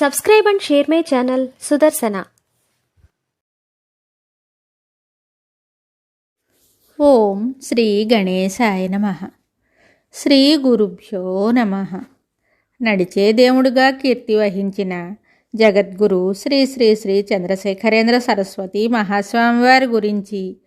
Subscribe and share my channel Sudarsana. ఓం శ్రీ గణేశాయ నమః. శ్రీ గురుభ్యో నమః. నడిచే దేవుడుగా కీర్తి వహించిన జగద్గురు శ్రీ శ్రీ శ్రీ చంద్రశేఖరేంద్ర సరస్వతి మహాస్వామివారి గురించి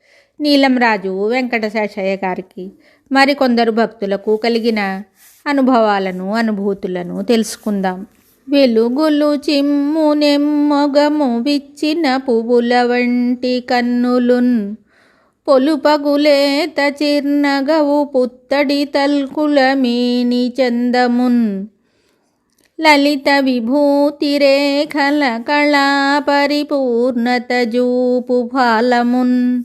నీలంరాజు వెంకటశేషయ్య గారికి మరికొందరు భక్తులకు కలిగిన అనుభవాలను అనుభూతులను తెలుసుకుందాం. వెలుగులు చిమ్ము నెమ్మొగము విచ్చిన పువ్వుల వంటి కన్నులున్ పొలుపగులేత చిర్నగవు పుత్తడి తల్కుల మీని చందమున్ లలిత విభూతి రేఖల కళా పరిపూర్ణత జూపు ఫాలమున్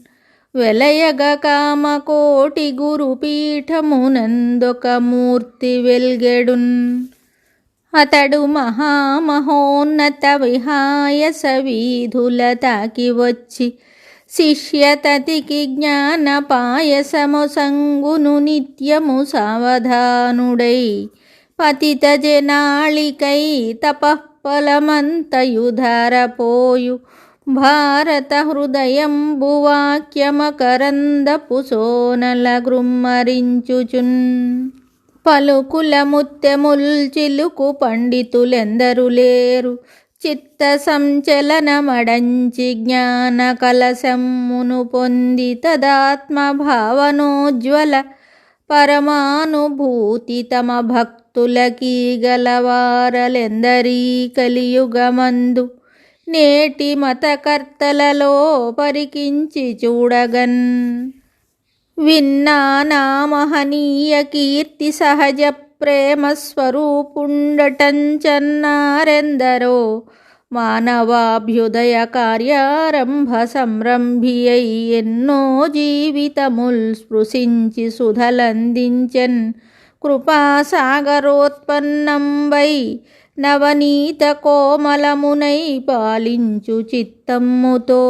వెలయగ కామకోటి గురుపీఠమునందొక మూర్తి వెల్గెడున్ అతడు మహామహోన్నత విహాయస వీధుల తాకి వచ్చి శిష్యతతికి జ్ఞాన పాయసము సంగును నిత్యము సావధానుడై పతిత జనాళికై తపఃఫలమంతయు ధారపోయు భారత హృదయంబు వాక్యమకరందపు సోనల గృమ్మరించుచున్ పలుకుల ముత్తెముల్ చిలుకు పండితులెందరు లేరు చిత్త సంచలనమడంచి జ్ఞాన కలశమ్మును పొంది తదాత్మ భావనోజ్వల పరమానుభూతి తమ భక్తులకీ గలవారలెందరీ కలియుగమందు నేటి మతకర్తలలో పరికించి చూడగన్ విన్నానామహనీయ కీర్తి సహజ ప్రేమ స్వరూపుండటంచన్నారెందరో మానవాభ్యుదయ కార్యారంభ సంరంభి అయి ఎన్నో జీవితముల్ స్పృశించి సుధలందించెన్ కృపాసాగరోత్పన్నంబై నవనీత కోమలమునై పాలించు చిత్తమ్ముతో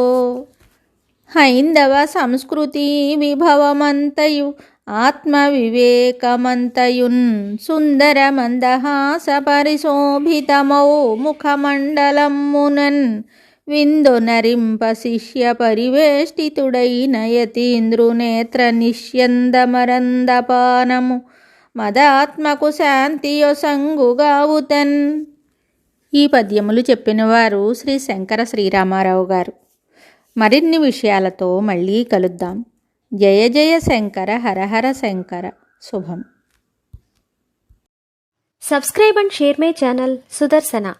హైందవ సంస్కృతి విభవమంతయు ఆత్మ వివేకమంతయున్ సుందర మందహాస పరిశోభితమౌ ముఖమండలమ్మునన్ విందొనరింప శిష్య పరివేష్టితుడైన యతీంద్రునేత్ర నిష్యందమరందపానము మదాత్మకు శాంతియొసంగుగావుతన్. ఈ పద్యములు చెప్పినవారు శ్రీ శంకర శ్రీరామారావు గారు. మరిన్ని విషయాలతో మళ్ళీ కలుద్దాం. జయ జయ శంకర హర హర శంకర. శుభం. Subscribe and share my channel Sudarsana.